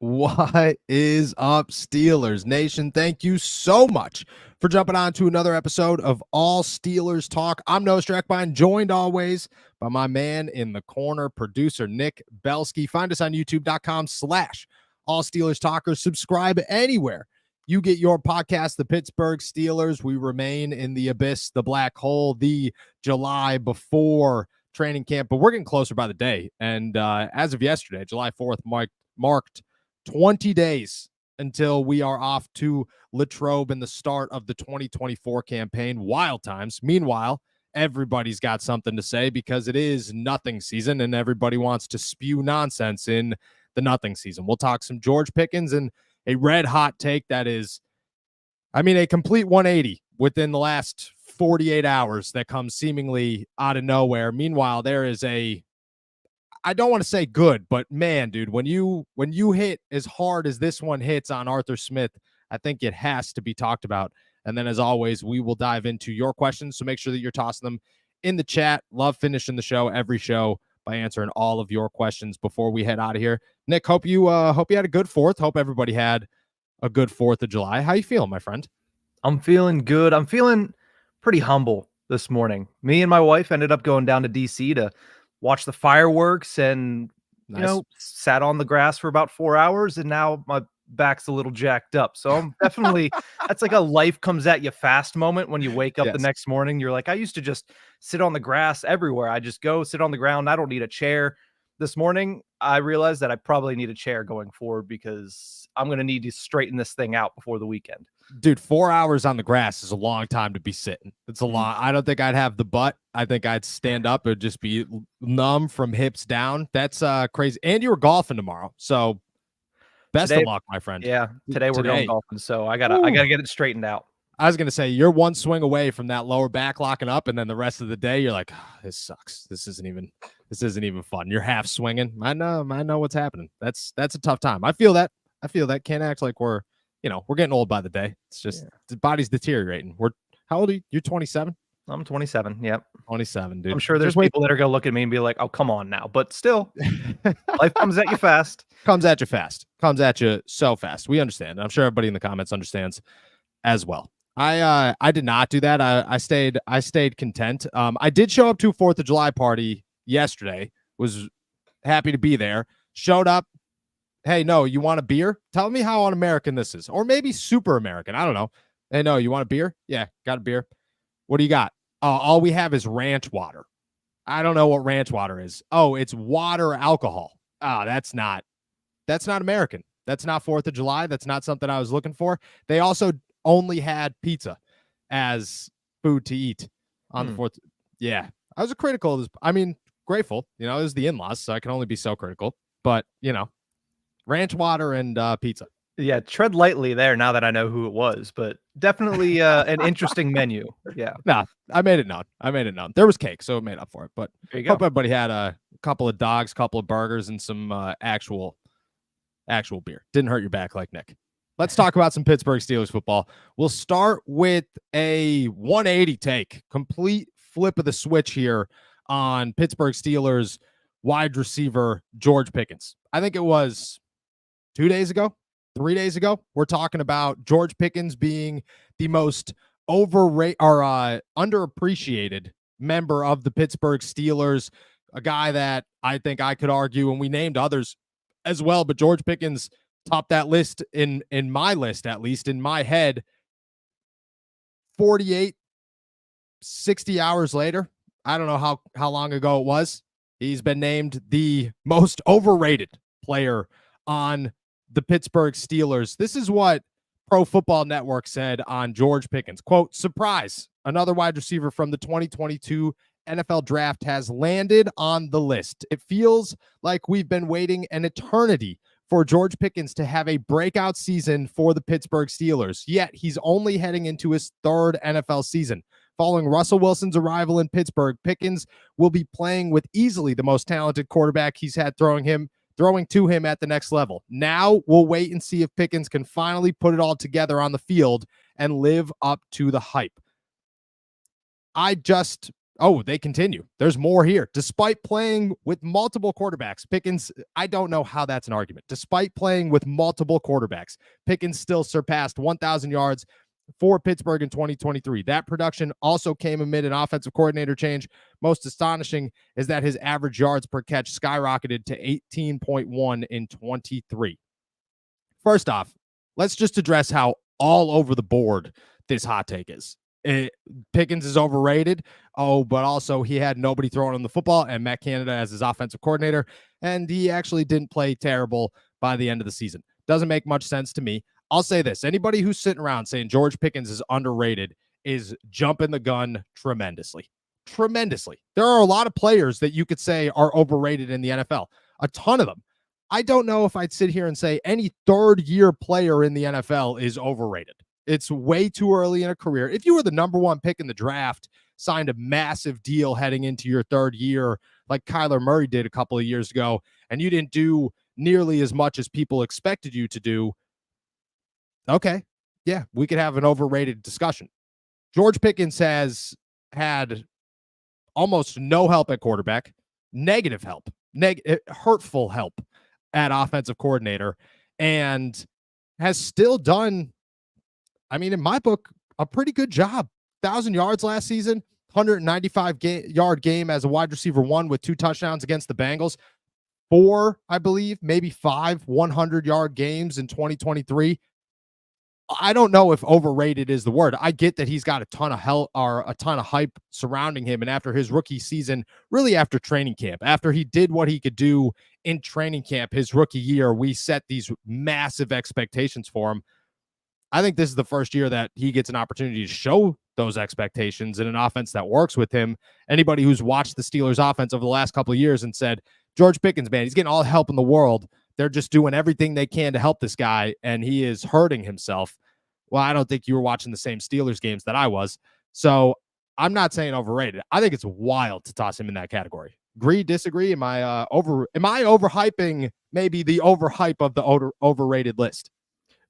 What is up, Steelers Nation? Thank you so much for jumping on to another episode of All Steelers Talk. I'm Noah Strackbein, joined always by my man in the corner, producer Nick Belsky. Find us on youtube.com/All Steelers Talkers. Subscribe anywhere you get your podcast, the Pittsburgh Steelers. We remain in the abyss, the black hole, the July before training camp, but we're getting closer by the day. And as of yesterday, July 4th, marked 20 days until we are off to Latrobe and the start of the 2024 campaign. Wild times. Meanwhile, everybody's got something to say because it is nothing season and everybody wants to spew nonsense in the nothing season. We'll talk some George Pickens and a red hot take that is, a complete 180 within the last 48 hours that comes seemingly out of nowhere. Meanwhile, there is I don't want to say good, but man, dude, when you hit as hard as this one hits on Arthur Smith, I think it has to be talked about. And then as always, we will dive into your questions. So make sure that you're tossing them in the chat. Love finishing the show, every show, by answering all of your questions before we head out of here. Nick, hope you had a good 4th. Hope everybody had a good 4th of July. How you feeling, my friend? I'm feeling good. I'm feeling pretty humble this morning. Me and my wife ended up going down to DC to watch the fireworks and, Nice. sat on the grass for about 4 hours, and now my back's a little jacked up. So I'm definitely, that's like a life comes at you fast moment when you wake up Yes. the next morning. You're like, I used to just sit on the grass everywhere. I just go sit on the ground. I don't need a chair. This morning, I realized that I probably need a chair going forward because I'm going to need to straighten this thing out before the weekend. Dude, 4 hours on the grass is a long time to be sitting. It's a lot. I don't think I'd have the butt. I think I'd stand up. It would just be numb from hips down. That's crazy. And you were golfing tomorrow. So best of luck, my friend. Yeah, today we're going golfing. So I gotta get it straightened out. I was gonna say you're one swing away from that lower back locking up, and then the rest of the day you're like, oh, this sucks. This isn't even fun. You're half swinging. I know what's happening. That's a tough time. I feel that. Can't act like we're getting old by the day. It's just the body's deteriorating. How old are you? You're 27? I'm 27. Yep. 27, dude. I'm sure there's people that are gonna look at me and be like, oh, come on now. But still, life comes at you fast. Comes at you fast. Comes at you so fast. We understand. I'm sure everybody in the comments understands as well. I did not do that. I stayed content. I did show up to a 4th of July party yesterday. Was happy to be there. Showed up. Hey, no, you want a beer? Tell me how un-American this is. Or maybe super American. I don't know. Hey, no, you want a beer? Yeah, got a beer. What do you got? All we have is ranch water. I don't know what ranch water is. Oh, it's water alcohol. Oh, that's not American. That's not 4th of July. That's not something I was looking for. They also only had pizza as food to eat on the 4th. Yeah, I was critical of this. Grateful. It was the in-laws, so I can only be so critical. But, ranch water and pizza. Yeah, tread lightly there now that I know who it was, but definitely an interesting menu. Yeah. Nah, I made it known. There was cake, so it made up for it. But there you hope go. everybody had a couple of dogs, couple of burgers, and some actual beer. Didn't hurt your back like Nick. Let's talk about some Pittsburgh Steelers football. We'll start with a 180 take, complete flip of the switch here on Pittsburgh Steelers wide receiver George Pickens. I think it was 2 days ago, 3 days ago. We're talking about George Pickens being the most overrated or underappreciated member of the Pittsburgh Steelers, a guy that I think I could argue, and we named others as well, but George Pickens topped that list in my list, at least in my head. 48, 60 hours later, I don't know how long ago it was, he's been named the most overrated player on the Pittsburgh Steelers. This is what Pro Football Network said on George Pickens. Quote, surprise, another wide receiver from the 2022 NFL draft has landed on the list. It feels like we've been waiting an eternity for George Pickens to have a breakout season for the Pittsburgh Steelers. Yet he's only heading into his 3rd NFL season. Following Russell Wilson's arrival in Pittsburgh, Pickens will be playing with easily the most talented quarterback he's had throwing to him at the next level. Now we'll wait and see if Pickens can finally put it all together on the field and live up to the hype. I just Oh, they continue. There's more here. Despite playing with multiple quarterbacks, Pickens, I don't know how that's an argument. Despite playing with multiple quarterbacks, Pickens still surpassed 1,000 yards for Pittsburgh in 2023. That production also came amid an offensive coordinator change. Most astonishing is that his average yards per catch skyrocketed to 18.1 in 23. First off, let's just address how all over the board this hot take is. Pickens is overrated. Oh, but also he had nobody throwing him the football and Matt Canada as his offensive coordinator, and he actually didn't play terrible by the end of the season. Doesn't make much sense to me. I'll say this. Anybody who's sitting around saying George Pickens is underrated is jumping the gun tremendously. Tremendously. There are a lot of players that you could say are overrated in the NFL. A ton of them. I don't know if I'd sit here and say any third-year player in the NFL is overrated. It's way too early in a career. If you were the number one pick in the draft, signed a massive deal heading into your third year, like Kyler Murray did a couple of years ago, and you didn't do nearly as much as people expected you to do, okay, yeah, we could have an overrated discussion. George Pickens has had almost no help at quarterback, negative help, hurtful help at offensive coordinator, and has still done, I mean, in my book, a pretty good job. 1,000 yards last season, 195-yard game as a wide receiver 1 with 2 touchdowns against the Bengals. 4, I believe, maybe 5 100-yard games in 2023. I don't know if overrated is the word. I get that he's got a ton of a ton of hype surrounding him. And after his rookie season, really after training camp, after he did what he could do in training camp his rookie year, we set these massive expectations for him. I think this is the first year that he gets an opportunity to show those expectations in an offense that works with him. Anybody who's watched the Steelers offense over the last couple of years and said, George Pickens, man, he's getting all the help in the world. They're just doing everything they can to help this guy, and he is hurting himself. Well, I don't think you were watching the same Steelers games that I was. So I'm not saying overrated. I think it's wild to toss him in that category. Agree, disagree? Am I overhyping maybe the overhype of the overrated list?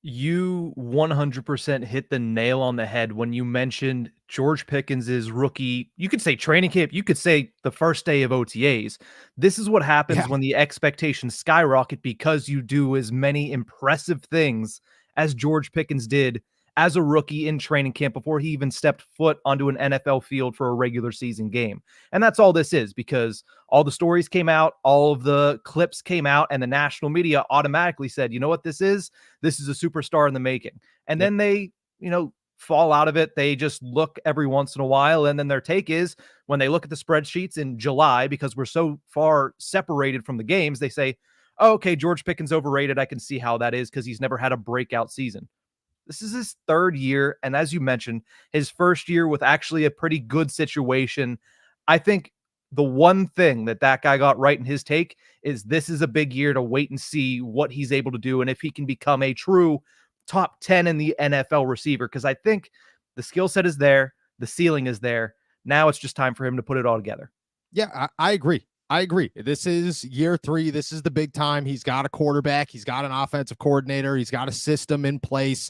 You 100% hit the nail on the head when you mentioned George Pickens' rookie. You could say training camp. You could say the first day of OTAs. This is what happens when the expectations skyrocket because you do as many impressive things as George Pickens did as a rookie in training camp before he even stepped foot onto an NFL field for a regular season game. And that's all this is, because all the stories came out, all of the clips came out, and the national media automatically said, you know what this is? This is a superstar in the making. And then they, fall out of it. They just look every once in a while. And then their take is when they look at the spreadsheets in July, because we're so far separated from the games, they say, oh, okay, George Pickens overrated. I can see how that is because he's never had a breakout season. This is his third year. And as you mentioned, his first year with actually a pretty good situation. I think the one thing that guy got right in his take is this is a big year to wait and see what he's able to do and if he can become a true top 10 in the NFL receiver. Because I think the skill set is there. The ceiling is there. Now it's just time for him to put it all together. Yeah, I agree. This is year 3. This is the big time. He's got a quarterback. He's got an offensive coordinator. He's got a system in place.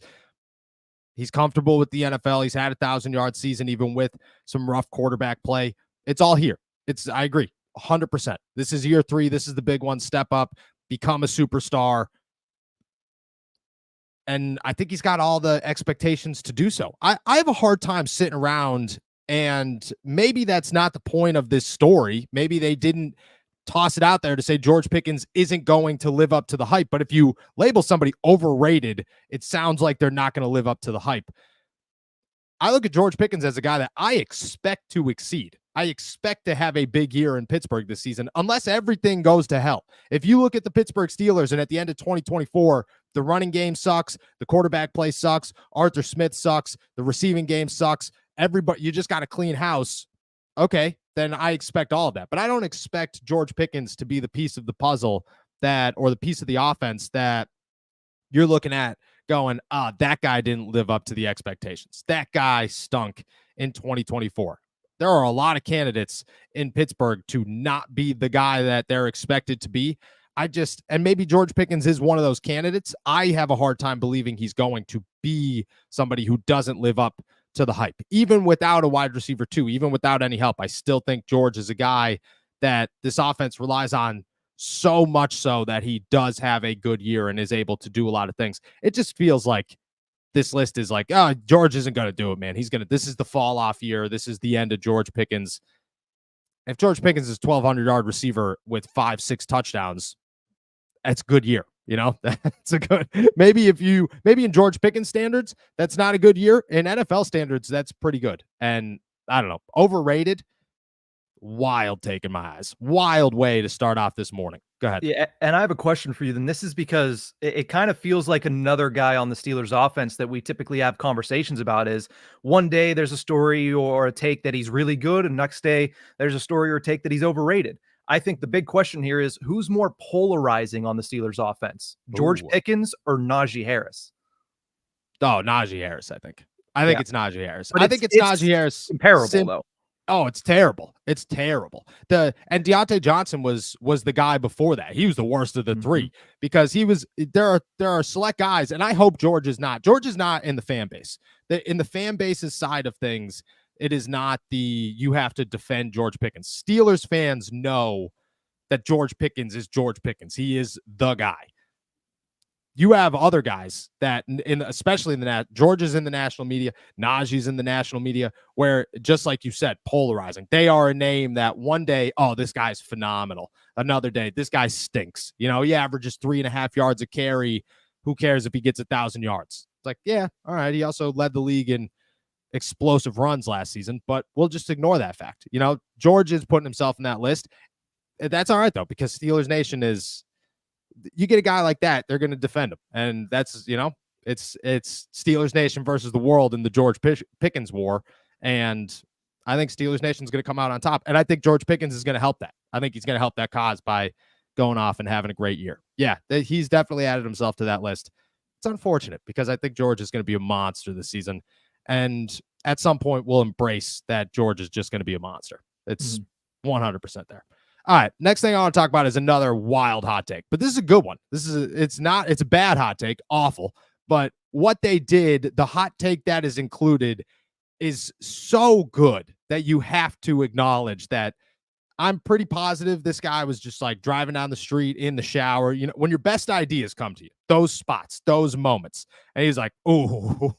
He's comfortable with the NFL. He's had a 1,000-yard season, even with some rough quarterback play. It's all here. I agree 100%. This is year 3. This is the big one. Step up, become a superstar. And I think he's got all the expectations to do so. I have a hard time sitting around, and maybe that's not the point of this story. Maybe they didn't toss it out there to say George Pickens isn't going to live up to the hype. But if you label somebody overrated, it sounds like they're not going to live up to the hype. I look at George Pickens as a guy that I expect to exceed. I expect to have a big year in Pittsburgh this season, unless everything goes to hell. If you look at the Pittsburgh Steelers and at the end of 2024, the running game sucks, the quarterback play sucks, Arthur Smith sucks, the receiving game sucks, everybody, you just got a clean house. Okay, then I expect all of that. But I don't expect George Pickens to be the piece of the puzzle or the piece of the offense that you're looking at going, that guy didn't live up to the expectations. That guy stunk in 2024. There are a lot of candidates in Pittsburgh to not be the guy that they're expected to be. And maybe George Pickens is one of those candidates. I have a hard time believing he's going to be somebody who doesn't live up to the hype. Even without a wide receiver 2, even without any help, I still think George is a guy that this offense relies on so much so that he does have a good year and is able to do a lot of things. It just feels like this list is like, oh, George isn't going to do it, man. This is the fall off year. This is the end of George Pickens. If George Pickens is 1,200-yard receiver with 5-6 touchdowns, that's a good year. That's a good, maybe in George Pickens standards, that's not a good year. In NFL standards, that's pretty good. And I don't know, overrated. Wild take in my eyes. Wild way to start off this morning. Go ahead. Yeah, and I have a question for you. Then this is because it kind of feels like another guy on the Steelers offense that we typically have conversations about is one day there's a story or a take that he's really good, and next day there's a story or a take that he's overrated. I think the big question here is who's more polarizing on the Steelers offense, George Pickens or Najee Harris? Oh, Najee Harris, I think. It's Najee Harris. But I think it's Najee Harris. Comparable though. Oh, it's terrible. It's terrible. And Deontay Johnson was the guy before that. He was the worst of the three because there are select guys, and I hope George is not in the fan base. In the fan base's side of things, it is not you have to defend George Pickens. Steelers fans know that George Pickens is George Pickens. He is the guy. You have other guys that, especially in the George is in the national media, Najee's in the national media, where just like you said, polarizing. They are a name that one day, oh, this guy's phenomenal. Another day, this guy stinks. He averages 3.5 yards a carry. Who cares if he gets 1,000 yards? It's like, yeah, all right. He also led the league in explosive runs last season, but we'll just ignore that fact. George is putting himself in that list. That's all right though, because Steelers Nation is. You get a guy like that, they're going to defend him. And that's, it's Steelers Nation versus the world in the George Pickens war. And I think Steelers Nation is going to come out on top. And I think George Pickens is going to help that. I think he's going to help that cause by going off and having a great year. Yeah, he's definitely added himself to that list. It's unfortunate because I think George is going to be a monster this season. And at some point, we'll embrace that George is just going to be a monster. It's 100% there. All right, next thing I want to talk about is another wild hot take, but this is a good one. It's a bad hot take, awful, but what they did, the hot take that is included is so good that you have to acknowledge that I'm pretty positive this guy was just like driving down the street in the shower. When your best ideas come to you, those spots, those moments. And he's like, oh,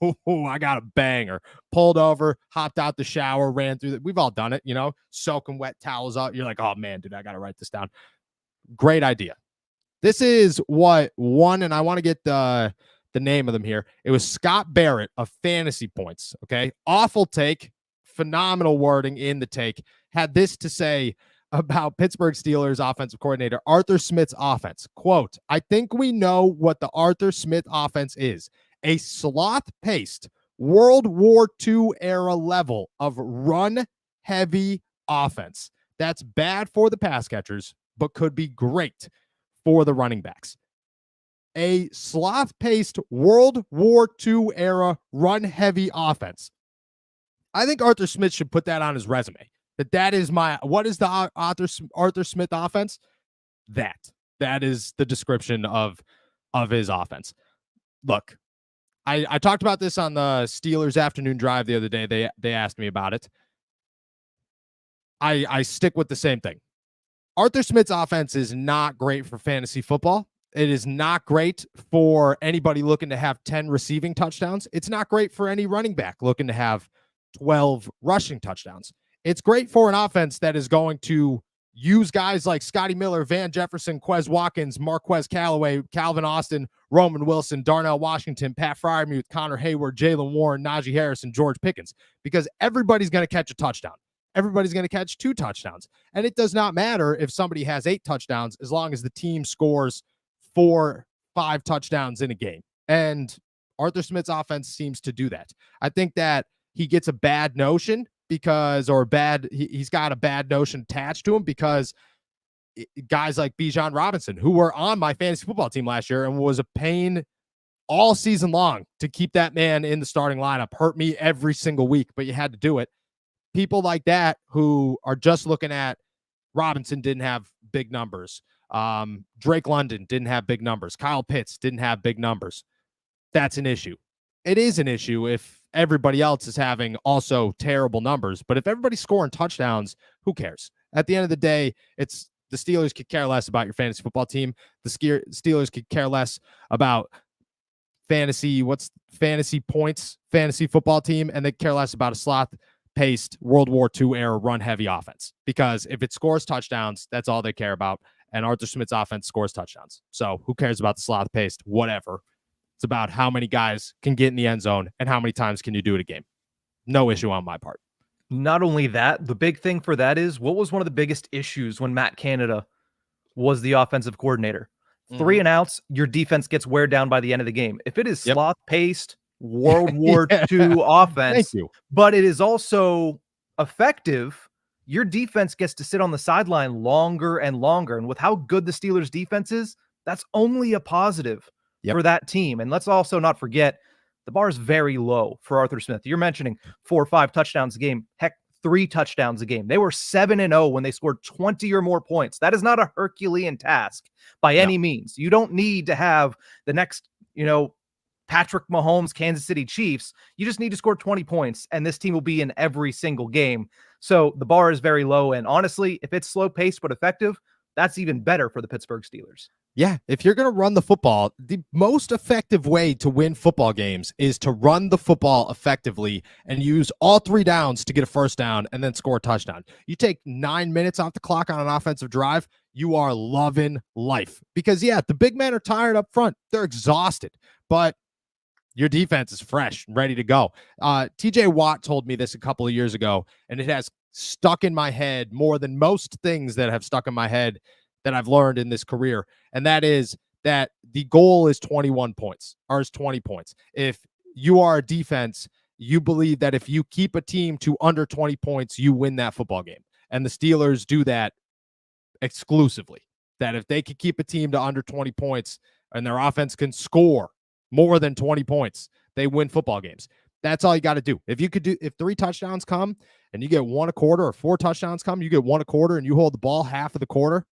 I got a banger. Pulled over, hopped out the shower, ran through We've all done it, soaking wet towels out. You're like, oh man, dude, I got to write this down. Great idea. This is what one, and I want to get the name of them here. It was Scott Barrett of Fantasy Points. Okay. Awful take. Phenomenal wording in the take. Had this to say about Pittsburgh Steelers offensive coordinator Arthur Smith's offense. Quote, I think we know what the Arthur Smith offense is. A sloth-paced World War II era level of run-heavy offense. That's bad for the pass catchers, but could be great for the running backs. A sloth-paced World War II era run-heavy offense. I think Arthur Smith should put that on his resume. That is what is the Arthur Smith offense? That is the description of his offense. Look, I talked about this on the Steelers afternoon drive the other day. They asked me about it. I stick with the same thing. Arthur Smith's offense is not great for fantasy football. It is not great for anybody looking to have 10 receiving touchdowns. It's not great for any running back looking to have 12 rushing touchdowns. It's great for an offense that is going to use guys like Scotty Miller, Van Jefferson, Quez Watkins, Marquez Callaway, Calvin Austin, Roman Wilson, Darnell Washington, Pat Freiermuth, Connor Hayward, Jalen Warren, Najee Harris, and George Pickens, because everybody's going to catch a touchdown. Everybody's going to catch 2 touchdowns. And it does not matter if somebody has 8 touchdowns as long as the team scores 4-5 touchdowns in a game. And Arthur Smith's offense seems to do that. I think that he gets a bad notion he's got a bad notion attached to him because guys like Bijan Robinson, who were on my fantasy football team last year and was a pain all season long to keep that man in the starting lineup, hurt me every single week, but you had to do it. People like that who are just looking at Robinson didn't have big numbers. Drake London didn't have big numbers. Kyle Pitts didn't have big numbers. That's an issue. It is an issue if everybody else is having also terrible numbers. But if everybody's scoring touchdowns, who cares? At the end of the day, it's the Steelers could care less about your fantasy football team. The Steelers could care less about fantasy points, fantasy football team, and they care less about a sloth-paced World War II era run-heavy offense. Because if it scores touchdowns, that's all they care about. And Arthur Smith's offense scores touchdowns. So who cares about the sloth-paced whatever? It's about how many guys can get in the end zone and how many times can you do it a game. No issue on my part. Not only that, the big thing for that is what was one of the biggest issues when Matt Canada was the offensive coordinator? 3 and outs, your defense gets wear down by the end of the game. If it is sloth-paced World War II offense, but it is also effective, your defense gets to sit on the sideline longer and longer. And with how good the Steelers defense is, that's only a positive for that team. And let's also not forget, the bar is very low for Arthur Smith. You're mentioning 4 or 5 touchdowns a game. Heck, 3 touchdowns a game. They were 7-0 when they scored 20 or more points. That is not a Herculean task by any means. You don't need to have the next, Patrick Mahomes, Kansas City Chiefs. You just need to score 20 points, and this team will be in every single game. So the bar is very low. And honestly, if it's slow paced but effective, that's even better for the Pittsburgh Steelers. Yeah, if you're going to run the football, the most effective way to win football games is to run the football effectively and use all 3 downs to get a first down and then score a touchdown. You take 9 minutes off the clock on an offensive drive, you are loving life. Because, the big men are tired up front. They're exhausted. But your defense is fresh and ready to go. TJ Watt told me this a couple of years ago, and it has stuck in my head more than most things that have stuck in my head that I've learned in this career. And that is that the goal is 21 points or is 20 points. If you are a defense, you believe that if you keep a team to under 20 points, you win that football game. And the Steelers do that exclusively. That if they could keep a team to under 20 points and their offense can score more than 20 points, they win football games. That's all you got to do. If 3 touchdowns come and you get 1 a quarter, or 4 touchdowns come, you get 1 a quarter, and you hold the ball half of the quarter,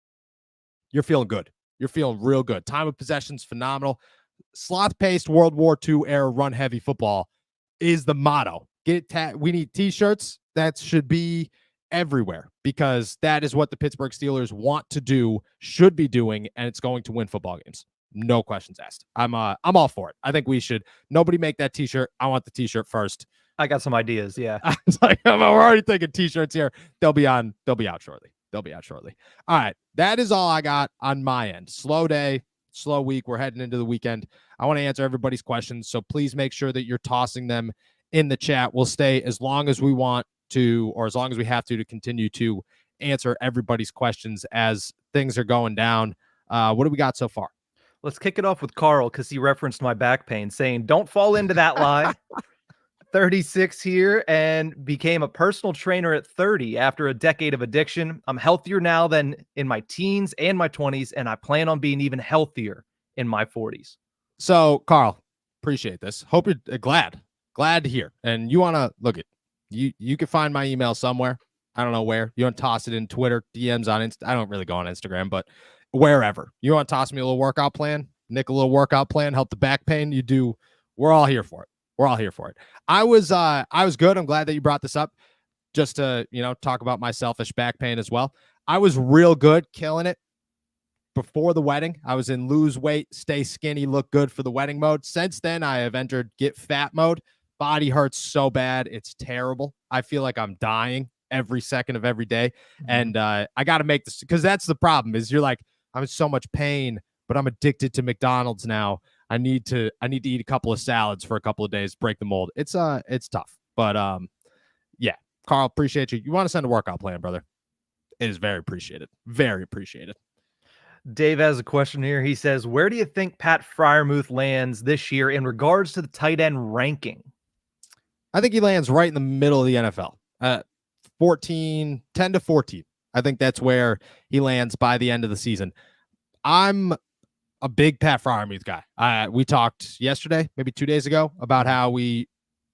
you're feeling good. You're feeling real good. Time of possession's phenomenal. Sloth-paced World War II era run-heavy football is the motto. We need T-shirts. That should be everywhere because that is what the Pittsburgh Steelers want to do, should be doing, and it's going to win football games. No questions asked. I'm all for it. I think we should. Nobody make that T-shirt. I want the T-shirt first. I got some ideas. Yeah, we're already thinking T-shirts here. They'll be out shortly. All right. That is all I got on my end. Slow day, slow week. We're heading into the weekend. I want to answer everybody's questions, so please make sure that you're tossing them in the chat. We'll stay as long as we want to, or as long as we have to continue to answer everybody's questions as things are going down. What do we got so far? Let's kick it off with Carl because he referenced my back pain, saying, don't fall into that lie. 36 here and became a personal trainer at 30 after a decade of addiction. I'm healthier now than in my teens and my 20s, and I plan on being even healthier in my 40s. So, Carl, appreciate this. Hope you're glad to hear. And you want to look at you can find my email somewhere. I don't know where. You want to toss it in Twitter, DMs on I don't really go on Instagram, but wherever. You want to toss me a little workout plan, Nick, a little workout plan, help the back pain. You do. We're all here for it. I was good. I'm glad that you brought this up just to, talk about my selfish back pain as well. I was real good, killing it before the wedding. I was in lose weight, stay skinny, look good for the wedding mode. Since then, I have entered get fat mode. Body hurts so bad. It's terrible. I feel like I'm dying every second of every day. And I got to make this, because that's the problem is you're like, I'm in so much pain, but I'm addicted to McDonald's now. I need to eat a couple of salads for a couple of days, break the mold. It's tough, but yeah, Carl, appreciate you. You want to send a workout plan, brother? It is very appreciated. Very appreciated. Dave has a question here. He says, where do you think Pat Freiermuth lands this year in regards to the tight end ranking? I think he lands right in the middle of the NFL. 10 to 14. I think that's where he lands by the end of the season. I'm a big Pat Freiermuth guy. We talked yesterday, maybe 2 days ago, about how the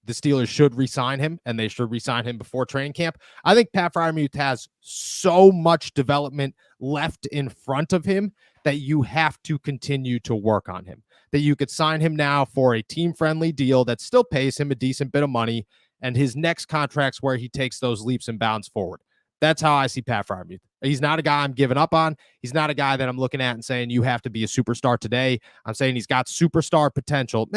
Steelers should re-sign him, and they should re-sign him before training camp. I think Pat Freiermuth has so much development left in front of him that you have to continue to work on him, that you could sign him now for a team-friendly deal that still pays him a decent bit of money, and his next contract's where he takes those leaps and bounds forward. That's how I see Pat Freiermuth. He's not a guy I'm giving up on. He's not a guy that I'm looking at and saying you have to be a superstar today. I'm saying he's got superstar potential.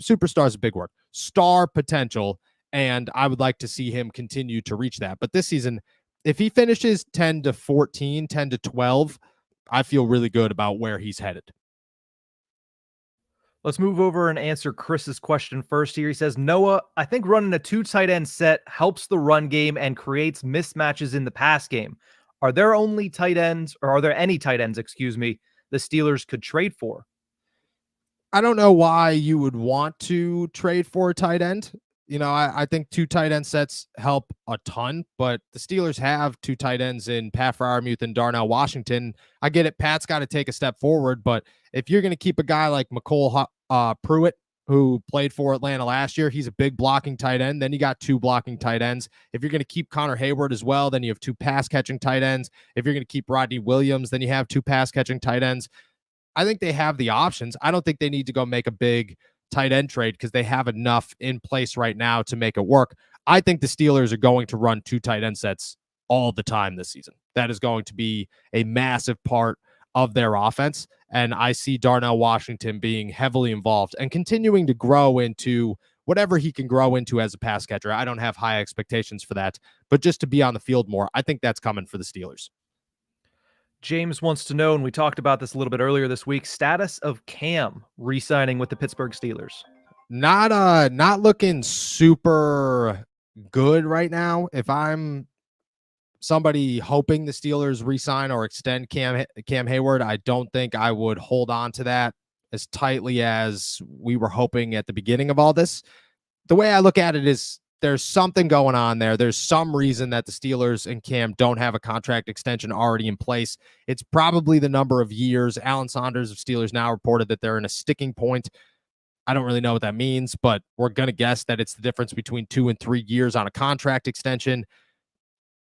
Superstar is a big word. Star potential, and I would like to see him continue to reach that. But this season, if he finishes 10-14, 10-12, I feel really good about where he's headed. Let's move over and answer Chris's question first here. He says, Noah, I think running a 2 tight end set helps the run game and creates mismatches in the pass game. Are there any tight ends, the Steelers could trade for? I don't know why you would want to trade for a tight end. I think 2 tight end sets help a ton, but the Steelers have 2 tight ends in Pat Freiermuth and Darnell Washington. I get it. Pat's got to take a step forward, but if you're going to keep a guy like McCole Pruitt, who played for Atlanta last year, he's a big blocking tight end. Then you got 2 blocking tight ends. If you're going to keep Connor Hayward as well, then you have 2 pass catching tight ends. If you're going to keep Rodney Williams, then you have 2 pass catching tight ends. I think they have the options. I don't think they need to go make a big tight end trade because they have enough in place right now to make it work. I think the Steelers are going to run 2 tight end sets all the time this season. That is going to be a massive part of their offense. And I see Darnell Washington being heavily involved and continuing to grow into whatever he can grow into as a pass catcher. I don't have high expectations for that, but just to be on the field more, I think that's coming for the Steelers. James wants to know, and we talked about this a little bit earlier this week, status of Cam re-signing with the Pittsburgh Steelers. Not looking super good right now. If I'm somebody hoping the Steelers re-sign or extend Cam Hayward, I don't think I would hold on to that as tightly as we were hoping at the beginning of all this. The way I look at it is there's something going on there. There's some reason that the Steelers and Cam don't have a contract extension already in place. It's probably the number of years. Alan Saunders of Steelers Now reported that they're in a sticking point. I don't really know what that means, but we're going to guess that it's the difference between 2 and 3 years on a contract extension.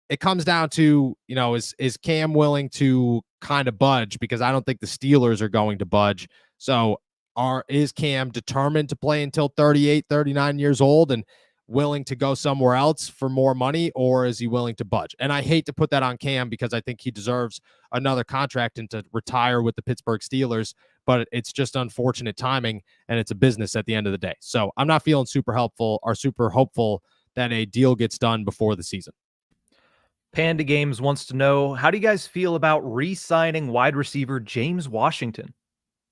It comes down to, is Cam willing to kind of budge? Because I don't think the Steelers are going to budge. So is Cam determined to play until 38, 39 years old and willing to go somewhere else for more money, or is he willing to budge? And I hate to put that on Cam because I think he deserves another contract and to retire with the Pittsburgh Steelers, but it's just unfortunate timing, and it's a business at the end of the day. So I'm not feeling super helpful or super hopeful that a deal gets done before the season. Panda Games wants to know, how do you guys feel about re-signing wide receiver James Washington?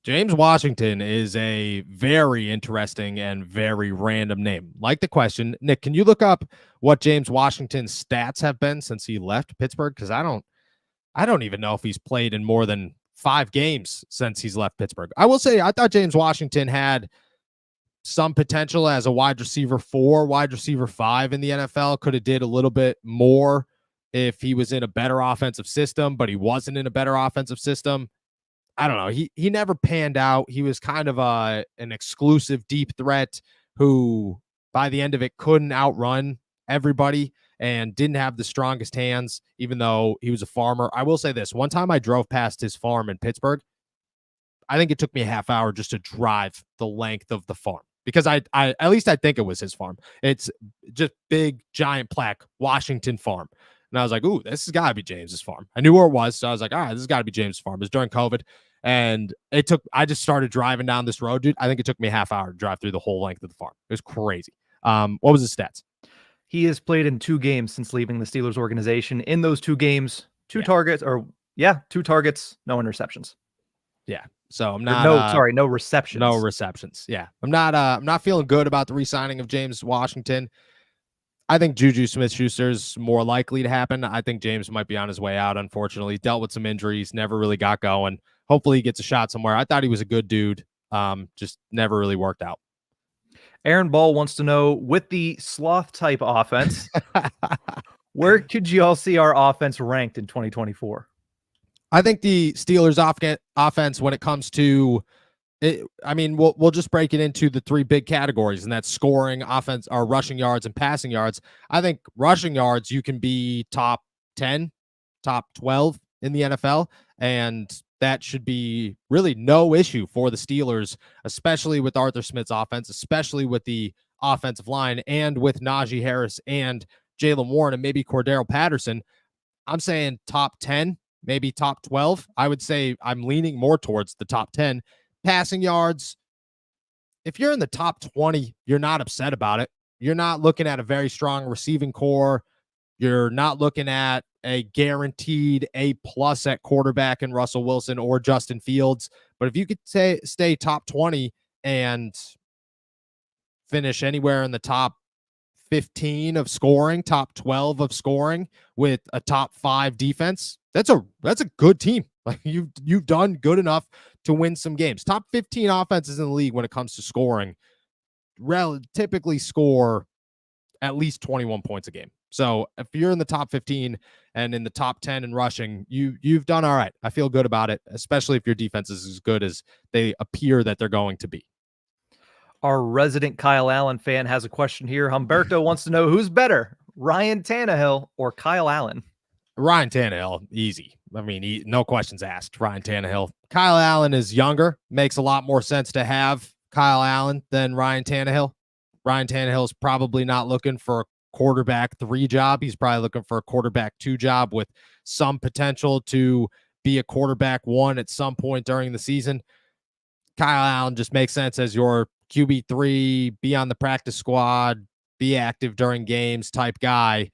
James Washington is a very interesting and very random name. Like the question, Nick, can you look up what James Washington's stats have been since he left Pittsburgh? Because I don't even know if he's played in more than 5 games since he's left Pittsburgh. I will say I thought James Washington had some potential as a wide receiver 4, wide receiver 5 in the NFL. Could have did a little bit more if he was in a better offensive system, but he wasn't in a better offensive system. I don't know. He never panned out. He was kind of an exclusive deep threat who, by the end of it, couldn't outrun everybody and didn't have the strongest hands, even though he was a farmer. I will say this. One time I drove past his farm in Pittsburgh. I think it took me a half hour just to drive the length of the farm because I at least I think it was his farm. It's just big, giant plaque, Washington Farm. And I was like, ooh, this has got to be James's farm. I knew where it was. So I was like, all right, this has got to be James's farm. It was during COVID. And I just started driving down this road, dude. I think it took me a half hour to drive through the whole length of the farm. It was crazy. What was his stats? He has played in 2 games since leaving the Steelers organization. In those 2 games, 2 targets, no interceptions. Yeah. So I'm not no receptions. No receptions. Yeah. I'm not feeling good about the re-signing of James Washington. I think Juju Smith-Schuster is more likely to happen. I think James might be on his way out, unfortunately. Dealt with some injuries, never really got going. Hopefully he gets a shot somewhere. I thought he was a good dude. Just never really worked out. Aaron Ball wants to know, with the sloth type offense, where could you all see our offense ranked in 2024? I think the Steelers offense, when it comes to it, I mean, we'll just break it into the 3 big categories, and that's scoring, offense, or rushing yards and passing yards. I think rushing yards, you can be top 10, top 12 in the NFL, and that should be really no issue for the Steelers, especially with Arthur Smith's offense, especially with the offensive line and with Najee Harris and Jaylen Warren and maybe Cordero Patterson. I'm saying top 10, maybe top 12. I would say I'm leaning more towards the top 10. Passing yards, if you're in the top 20, you're not upset about it. You're not looking at a very strong receiving core. You're not looking at a guaranteed A+ at quarterback in Russell Wilson or Justin Fields. But if you could stay top 20 and finish anywhere in the top 15 of scoring, top 12 of scoring with a top 5 defense, that's a good team. Like you've done good enough to win some games. Top 15 offenses in the league when it comes to scoring typically score at least 21 points a game. So if you're in the top 15 and in the top 10 in rushing, you've done all right. I feel good about it, especially if your defense is as good as they appear that they're going to be. Our resident Kyle Allen fan has a question here. Humberto wants to know who's better, Ryan Tannehill or Kyle Allen? Ryan Tannehill, easy. I mean, no questions asked. Ryan Tannehill. Kyle Allen is younger. Makes a lot more sense to have Kyle Allen than Ryan Tannehill. Ryan Tannehill is probably not looking for a quarterback 3 job. He's probably looking for a quarterback 2 job with some potential to be a quarterback 1 at some point during the season. Kyle Allen just makes sense as your QB3, be on the practice squad, be active during games type guy.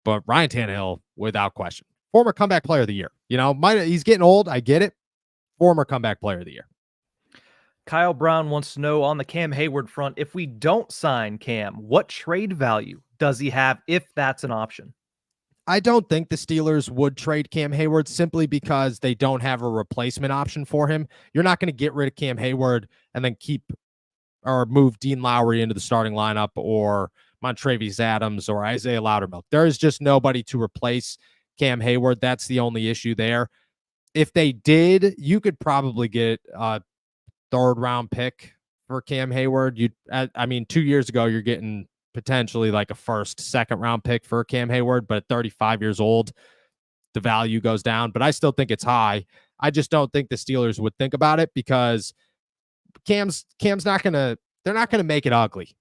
But Ryan Tannehill, without question, former comeback player of the year. He's getting old. I get it. Former comeback player of the year. Kyle Brown wants to know on the Cam Hayward front, if we don't sign Cam, what trade value does he have if that's an option? I don't think the Steelers would trade Cam Hayward simply because they don't have a replacement option for him. You're not going to get rid of Cam Hayward and then keep or move Dean Lowry into the starting lineup or Montravius Adams or Isaiah Loudermilk. There is just nobody to replace Cam Hayward. That's the only issue there. If they did, you could probably get a 3rd-round pick for Cam Hayward. 2 years ago, you're getting potentially like a 1st, 2nd-round pick for Cam Hayward, but at 35 years old, the value goes down. But I still think it's high. I just don't think the Steelers would think about it because Cam's not gonna. They're not gonna make it ugly.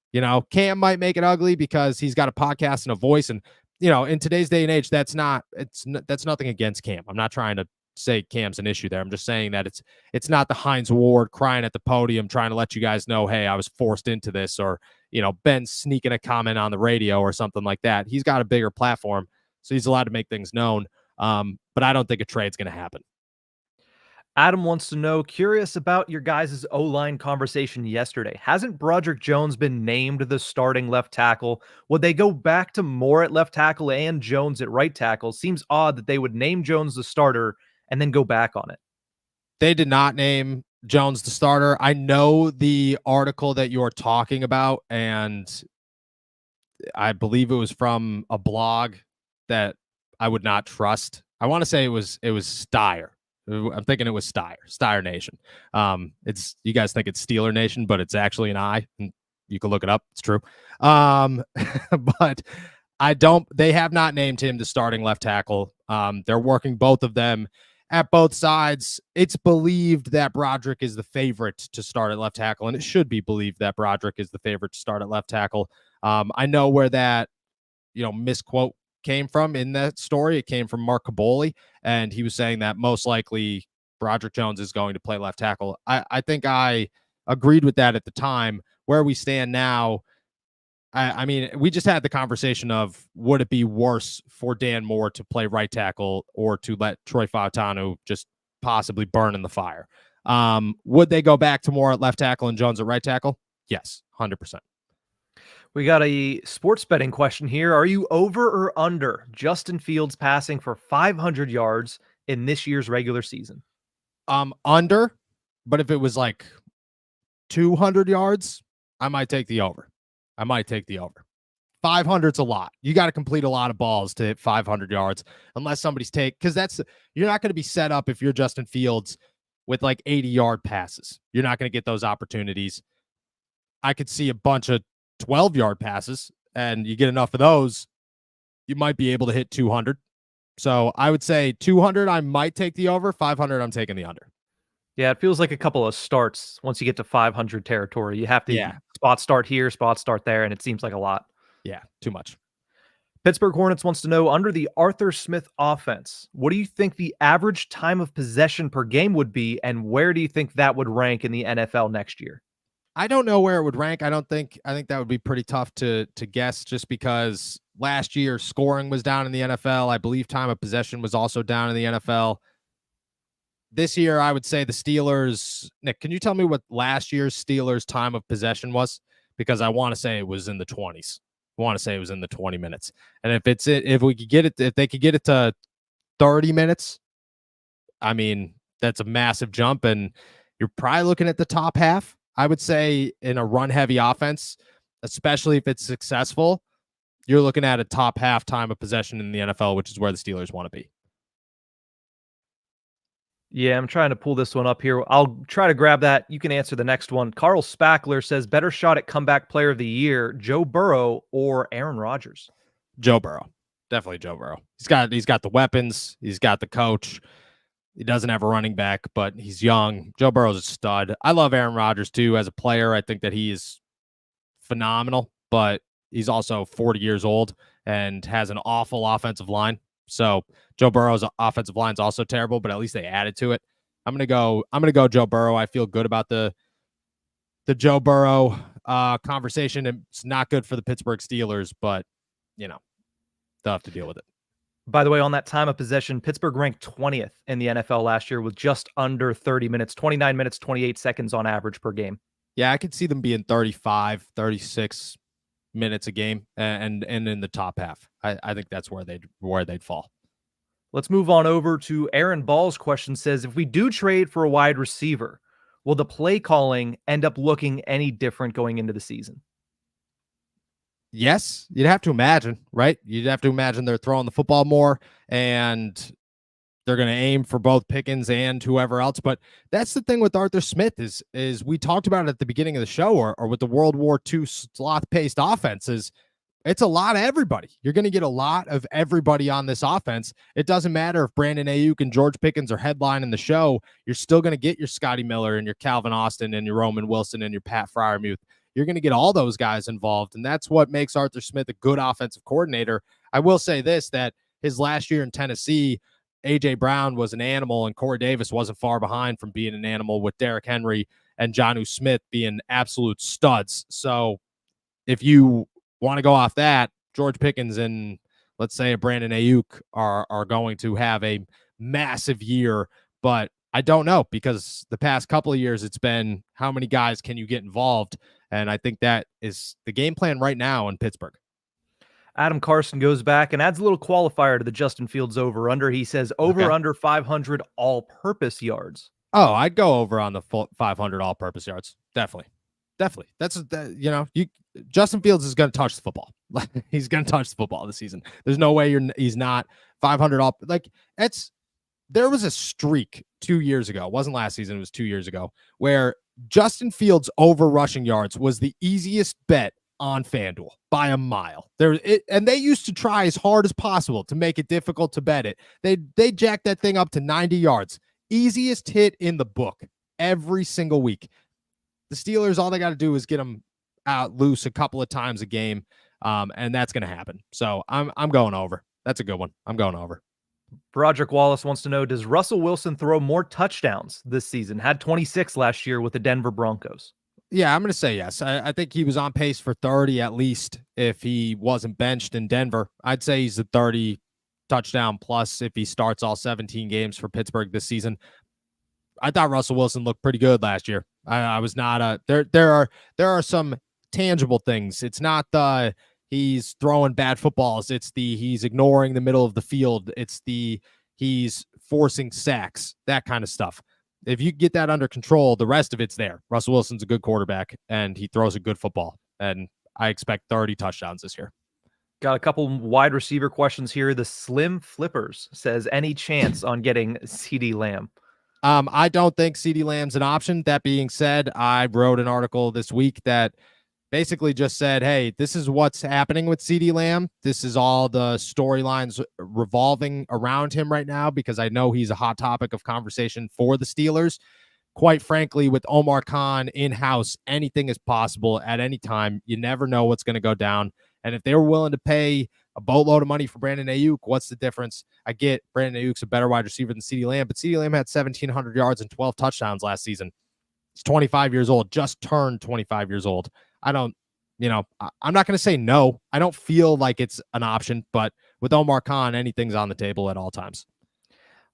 Cam might make it ugly because he's got a podcast and a voice, and in today's day and age, that's nothing against Cam. I'm not trying to say Cam's an issue there. I'm just saying that it's not the Hines Ward crying at the podium trying to let you guys know, hey, I was forced into this, or Ben sneaking a comment on the radio or something like that. He's got a bigger platform, so he's allowed to make things known. But I don't think a trade's going to happen. Adam wants to know, curious about your guys' O-line conversation yesterday. Hasn't Broderick Jones been named the starting left tackle? Would they go back to Moore at left tackle and Jones at right tackle? Seems odd that they would name Jones the starter and then go back on it. They did not name Jones the starter. I know the article that you're talking about, and I believe it was from a blog that I would not trust. I want to say it was Steyer. I'm thinking it was Steyer Nation. It's, you guys think it's Steeler Nation, but it's actually an I. And you can look it up. It's true. But they have not named him the starting left tackle. They're working both of them at both sides. It's believed that Broderick is the favorite to start at left tackle, and it should be believed that Broderick is the favorite to start at left tackle. I know where that, misquote came from in that story. It came from Mark Caboli, and he was saying that most likely Broderick Jones is going to play left tackle. I think I agreed with that at the time. Where we stand now, I mean, we just had the conversation of, would it be worse for Dan Moore to play right tackle or to let Troy Fautanu just possibly burn in the fire? Would they go back to Moore at left tackle and Jones at right tackle? Yes, 100%. We got a sports betting question here. Are you over or under Justin Fields passing for 500 yards in this year's regular season? Under, but if it was like 200 yards, I might take the over. 500's a lot. You got to complete a lot of balls to hit 500 yards, unless somebody's because you're not going to be set up if you're Justin Fields with like 80-yard passes. You're not going to get those opportunities. I could see a bunch of 12-yard passes, and you get enough of those, you might be able to hit 200. So I would say 200, I might take the over. 500, I'm taking the under. Yeah, it feels like a couple of starts once you get to 500 territory. You have to Yeah. spot start here, spot start there, and it seems like a lot. Yeah, too much. Pittsburgh Hornets wants to know, under the Arthur Smith offense, what do you think the average time of possession per game would be, and where do you think that would rank in the NFL next year? I don't know where it would rank. I think that would be pretty tough to guess, just because last year scoring was down in the NFL. I believe time of possession was also down in the NFL. This year, I would say the Steelers. Nick, can you tell me what last year's Steelers time of possession was? Because I want to say it was in the 20s. I want to say it was in the 20 minutes. And if we could get it, if they could get it to 30 minutes, I mean, that's a massive jump. And you're probably looking at the top half, I would say, in a run heavy offense, especially if it's successful. You're looking at a top half time of possession in the NFL, which is where the Steelers want to be. Yeah, I'm trying to pull this one up here. I'll try to grab that. You can answer the next one. Carl Spackler says, better shot at comeback player of the year, Joe Burrow or Aaron Rodgers? Joe Burrow. Definitely Joe Burrow. He's got the weapons. He's got the coach. He doesn't have a running back, but he's young. Joe Burrow's a stud. I love Aaron Rodgers, too, as a player. I think that he is phenomenal, but he's also 40 years old and has an awful offensive line. So Joe Burrow's offensive line is also terrible, but at least they added to it. I'm gonna go Joe Burrow. I feel good about the Joe Burrow conversation. It's not good for the Pittsburgh Steelers, but they'll have to deal with it. By the way, on that time of possession, Pittsburgh ranked 20th in the NFL last year with just under 30 minutes, 29 minutes, 28 seconds on average per game. Yeah, I could see them being 35, 36 minutes a game and in the top half. I think that's where they'd fall. Let's move on over to Aaron Ball's question. Says, if we do trade for a wide receiver, will the play calling end up looking any different going into the season? Yes, you'd have to imagine, right? You'd have to imagine they're throwing the football more and they're going to aim for both Pickens and whoever else. But that's the thing with Arthur Smith is we talked about it at the beginning of the show, or with the World War II sloth-paced offenses. It's a lot of everybody. You're going to get a lot of everybody on this offense. It doesn't matter if Brandon Ayuk and George Pickens are headlining the show. You're still going to get your Scotty Miller and your Calvin Austin and your Roman Wilson and your Pat Freiermuth. You're going to get all those guys involved, and that's what makes Arthur Smith a good offensive coordinator. I will say this, that his last year in Tennessee, A.J. Brown was an animal, and Corey Davis wasn't far behind from being an animal, with Derrick Henry and Jonnu Smith being absolute studs. So if you want to go off that, George Pickens and, let's say, a Brandon Ayuk are going to have a massive year, but I don't know, because the past couple of years it's been how many guys can you get involved, and I think that is the game plan right now in Pittsburgh. Adam Carson goes back and adds a little qualifier to the Justin Fields over-under. He says over-under 500 all-purpose yards. Oh, I'd go over on the 500 all-purpose yards. Definitely. That's Justin Fields is going to touch the football. He's going to touch the football this season. There's no way he's not 500 all. There was a streak 2 years ago. It wasn't last season. It was 2 years ago, where Justin Fields over rushing yards was the easiest bet on FanDuel by a mile. And they used to try as hard as possible to make it difficult to bet it. They jacked that thing up to 90 yards. Easiest hit in the book every single week. The Steelers, all they got to do is get them out loose a couple of times a game, and that's going to happen. So I'm going over. That's a good one. I'm going over. Broderick Wallace wants to know, does Russell Wilson throw more touchdowns this season? Had 26 last year with the Denver Broncos. Yeah, I'm going to say yes. I think he was on pace for 30 at least if he wasn't benched in Denver. I'd say he's a 30 touchdown plus if he starts all 17 games for Pittsburgh this season. I thought Russell Wilson looked pretty good last year. I was not there are some tangible things. It's not he's throwing bad footballs. It's he's ignoring the middle of the field. It's he's forcing sacks, that kind of stuff. If you get that under control, the rest of it's there. Russell Wilson's a good quarterback, and he throws a good football, and I expect 30 touchdowns this year. Got a couple wide receiver questions here. The Slim Flippers says, any chance on getting CeeDee Lamb? I don't think CeeDee Lamb's an option. That being said, I wrote an article this week that basically just said, hey, this is what's happening with CeeDee Lamb. This is all the storylines revolving around him right now, because I know he's a hot topic of conversation for the Steelers. Quite frankly, with Omar Khan in-house, anything is possible at any time. You never know what's going to go down. And if they were willing to pay a boatload of money for Brandon Ayuk, what's the difference? I get Brandon Ayuk's a better wide receiver than CeeDee Lamb, but CeeDee Lamb had 1,700 yards and 12 touchdowns last season. He's 25 years old, just turned 25 years old. I'm not going to say no. I don't feel like it's an option, but with Omar Khan, anything's on the table at all times.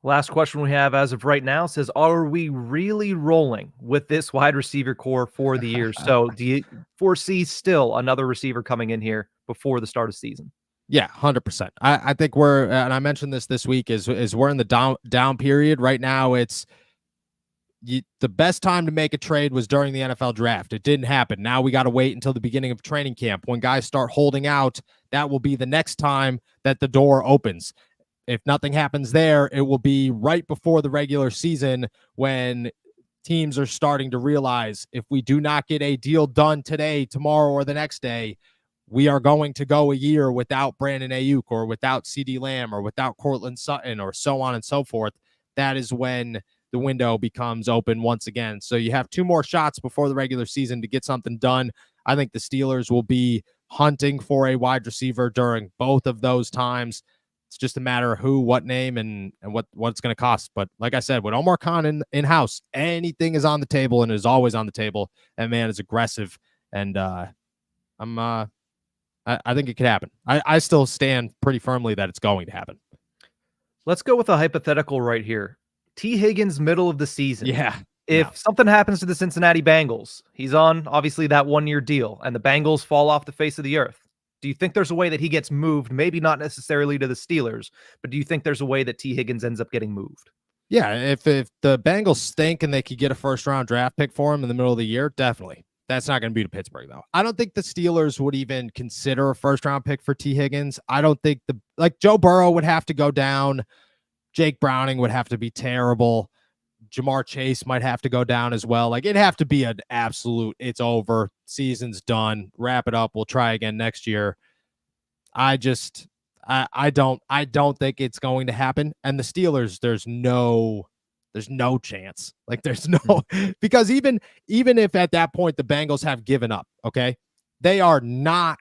Last question we have as of right now says, are we really rolling with this wide receiver core for the year? So do you foresee still another receiver coming in here before the start of the season? Yeah, 100%. I think we're, and I mentioned this week, is we're in the down period right now. It's the best time to make a trade was during the NFL draft. It didn't happen. Now we got to wait until the beginning of training camp. When guys start holding out, that will be the next time that the door opens. If nothing happens there, it will be right before the regular season when teams are starting to realize, if we do not get a deal done today, tomorrow, or the next day, we are going to go a year without Brandon Ayuk or without CeeDee Lamb or without Cortland Sutton or so on and so forth. That is when the window becomes open once again. So you have 2 more shots before the regular season to get something done. I think the Steelers will be hunting for a wide receiver during both of those times. It's just a matter of who, what name, and what it's going to cost. But like I said, with Omar Khan in-house, anything is on the table and is always on the table. That man is aggressive, and I think it could happen. I still stand pretty firmly that it's going to happen. Let's go with a hypothetical right here. T. Higgins, middle of the season. Yeah. If something happens to the Cincinnati Bengals, he's on obviously that 1-year deal, and the Bengals fall off the face of the earth. Do you think there's a way that he gets moved? Maybe not necessarily to the Steelers, but do you think there's a way that T. Higgins ends up getting moved? Yeah, if the Bengals stink and they could get a first-round draft pick for him in the middle of the year, definitely. That's not going to be to Pittsburgh, though. I don't think the Steelers would even consider a first-round pick for T. Higgins. I don't think Joe Burrow would have to go down. Jake Browning would have to be terrible. Jamar Chase might have to go down as well. Like, it'd have to be an absolute, it's over, season's done, wrap it up, we'll try again next year. I don't think it's going to happen. And the Steelers, there's no chance. Like, there's no, because even if at that point the Bengals have given up, okay, they are not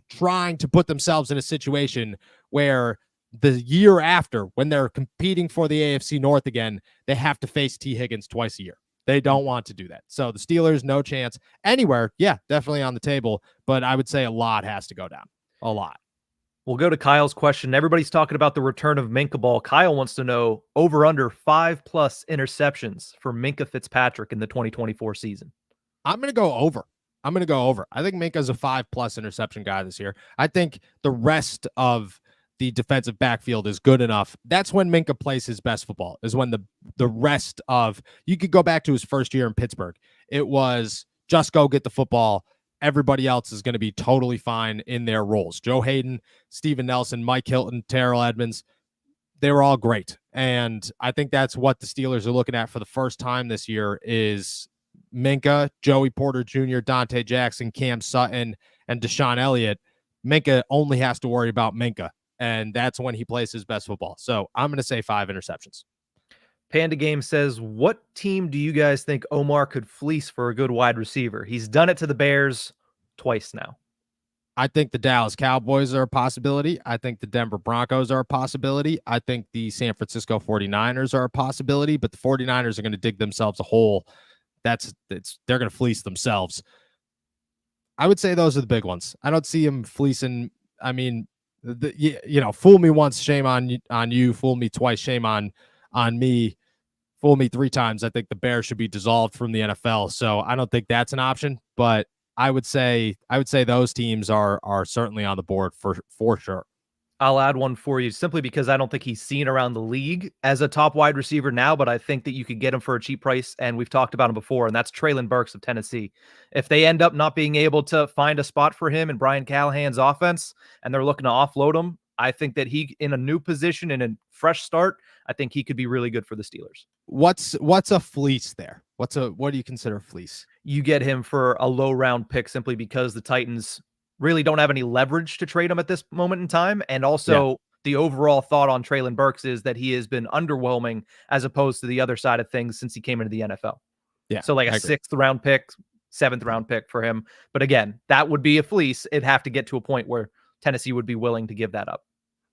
trying to put themselves in a situation where the year after, when they're competing for the AFC North again, they have to face T. Higgins twice a year. They don't want to do that. So the Steelers, no chance. Anywhere, yeah, definitely on the table, but I would say a lot has to go down. A lot. We'll go to Kyle's question. Everybody's talking about the return of Minkah Ball. Kyle wants to know over under 5+ interceptions for Minkah Fitzpatrick in the 2024 season. I'm going to go over. I think Minkah's a 5+ interception guy this year. I think the rest of the defensive backfield is good enough. That's when Minkah plays his best football, is when the rest of, you could go back to his first year in Pittsburgh. It was just go get the football. Everybody else is going to be totally fine in their roles. Joe Hayden, Steven Nelson, Mike Hilton, Terrell Edmonds, they were all great. And I think that's what the Steelers are looking at for the first time this year is Minkah, Joey Porter Jr., Dante Jackson, Cam Sutton, and Deshaun Elliott. Minkah only has to worry about Minkah. And that's when he plays his best football. So I'm going to say 5 interceptions. Panda Game says, what team do you guys think Omar could fleece for a good wide receiver? He's done it to the Bears twice now. I think the Dallas Cowboys are a possibility. I think the Denver Broncos are a possibility. I think the San Francisco 49ers are a possibility, but the 49ers are going to dig themselves a hole. They're going to fleece themselves. I would say those are the big ones. I don't see him fleecing. I mean, fool me once, shame on you. Fool me twice, shame on me. Fool me 3 times. I think the Bears should be dissolved from the NFL. So I don't think that's an option. But I would say those teams are certainly on the board for sure. I'll add one for you simply because I don't think he's seen around the league as a top wide receiver now, but I think that you could get him for a cheap price, and we've talked about him before, and that's Treylon Burks of Tennessee. If they end up not being able to find a spot for him in Brian Callahan's offense, and they're looking to offload him, I think that he, in a new position, in a fresh start, I think he could be really good for the Steelers. what's a fleece there? What do you consider a fleece? You get him for a low round pick simply because the Titans really don't have any leverage to trade him at this moment in time. And also the overall thought on Treylon Burks is that he has been underwhelming as opposed to the other side of things since he came into the NFL. Yeah. So like a 6th round pick, 7th round pick for him. But again, that would be a fleece. It'd have to get to a point where Tennessee would be willing to give that up.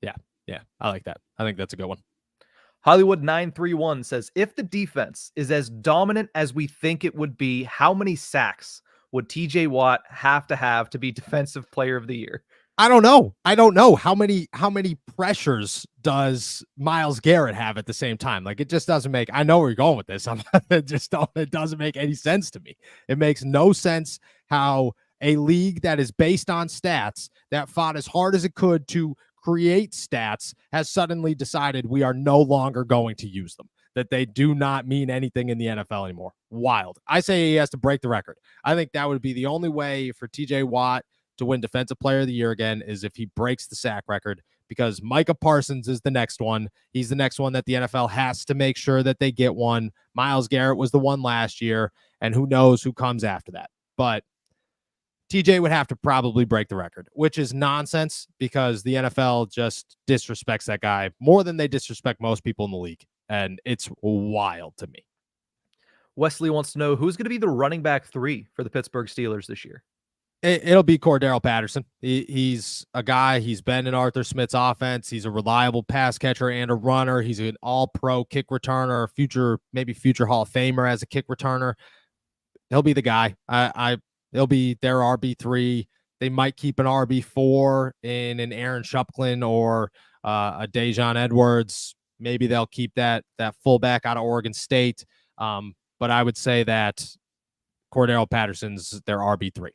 Yeah. Yeah. I like that. I think that's a good one. Hollywood 931 says, if the defense is as dominant as we think it would be, how many sacks would TJ Watt have to be defensive player of the year? I don't know how many pressures does Myles Garrett have at the same time. Like, it just doesn't make, I know where you're going with this. It doesn't make any sense to me. It makes no sense how a league that is based on stats, that fought as hard as it could to create stats, has suddenly decided we are no longer going to use them, that they do not mean anything in the NFL anymore. Wild. I say he has to break the record. I think that would be the only way for TJ Watt to win Defensive Player of the Year again, is if he breaks the sack record, because Micah Parsons is the next one. He's the next one that the NFL has to make sure that they get one. Myles Garrett was the one last year, and who knows who comes after that. But TJ would have to probably break the record, which is nonsense because the NFL just disrespects that guy more than they disrespect most people in the league. And it's wild to me. Wesley wants to know who's going to be the running back 3 for the Pittsburgh Steelers this year. It'll be Cordarrelle Patterson. He's a guy. He's been in Arthur Smith's offense. He's a reliable pass catcher and a runner. He's an all-pro kick returner, maybe future Hall of Famer as a kick returner. He'll be the guy. He'll be their RB3. They might keep an RB4 in an Aaron Shupklin or a Dejon Edwards. Maybe they'll keep that fullback out of Oregon State. But I would say that Cordarrelle Patterson's their RB3.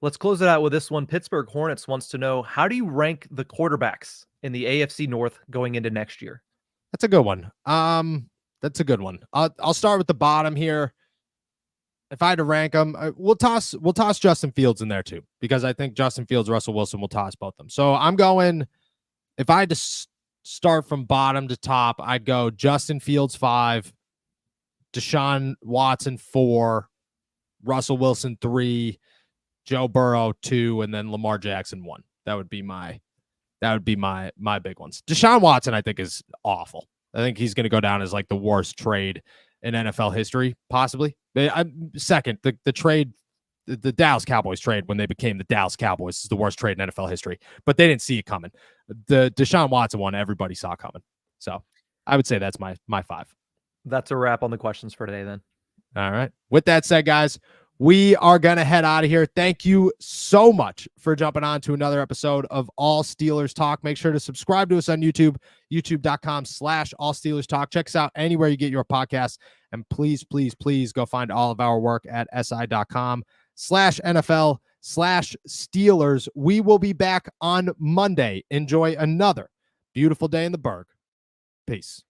Let's close it out with this one. Pittsburgh Hornets wants to know, how do you rank the quarterbacks in the AFC North going into next year? That's a good one. That's a good one. I'll start with the bottom here. If I had to rank them, we'll toss Justin Fields in there too, because I think Justin Fields, Russell Wilson will toss both of them. So I'm going, if I had to start from bottom to top, I'd go Justin Fields 5, Deshaun Watson 4, Russell Wilson 3, Joe Burrow 2, and then Lamar Jackson 1. That would be my big ones. Deshaun Watson, I think, is awful. I think he's going to go down as like the worst trade in NFL history, possibly. Second, the trade, the Dallas Cowboys trade when they became the Dallas Cowboys is the worst trade in NFL history, but they didn't see it coming. The Deshaun Watson one, everybody saw coming. So I would say that's my 5. That's a wrap on the questions for today then. All right. With that said, guys, we are going to head out of here. Thank you so much for jumping on to another episode of All Steelers Talk. Make sure to subscribe to us on YouTube, youtube.com/All Steelers Talk. Check us out anywhere you get your podcasts. And please, please, please go find all of our work at si.com/NFL/Steelers. We will be back on Monday. Enjoy another beautiful day in the Berg. Peace.